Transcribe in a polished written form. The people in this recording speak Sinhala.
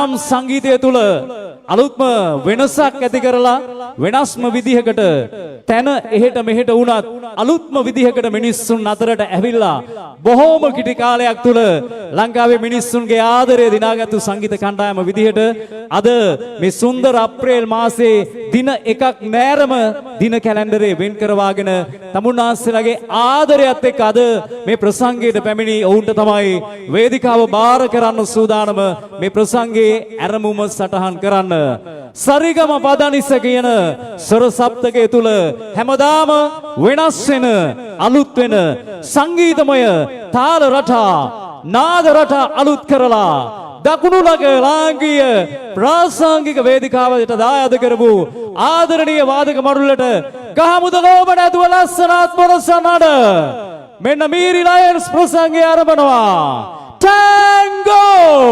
කණ්ඩායම් සංගීතය තුල අලුත්ම වෙනසක් ඇති කරලා වෙනස්ම විදිහකට තන එහෙට මෙහෙට වුණත් අලුත්ම විදිහකට මිනිස්සුන් අතරට ඇවිල්ලා බොහෝම කිටි කාලයක් තුල ලංකාවේ මිනිස්සුන්ගේ ආදරය දිනාගත්තු සංගීත කණ්ඩායම විදිහට අද මේ සුන්දර අප්‍රේල් මාසයේ දින එකක් නෑරම දින කැලෙන්ඩරේ වෙන් කරවාගෙන තමුන්නාන්සේලාගේ ආදරයත් එක්ක අද මේ ප්‍රසංගයට පැමිණි ඔවුන්ට තමයි වේදිකාව බාර කරන්න සූදානම මේ ප්‍රසංගයේ ආරම්භම සටහන් කරන්න සරිගම පදනිස කියන ස්වර සප්තකය තුල හැමදාම වෙනස් වෙන අලුත් වෙන සංගීතමය තාල රටා නාද රටා අලුත් කරලා දකුණු ළඟ ලාංකීය ප්‍රාසංගික වේදිකාවට දායාද කරපු ආදරණීය වාදක මඩුල්ලට ගහමුද ලෝබන ඇතුව ලස්සනත් පොරසනඩ මෙන්න මීරි ලයන්ස් ප්‍රසංගය ආරම්භනවා ටැංගෝ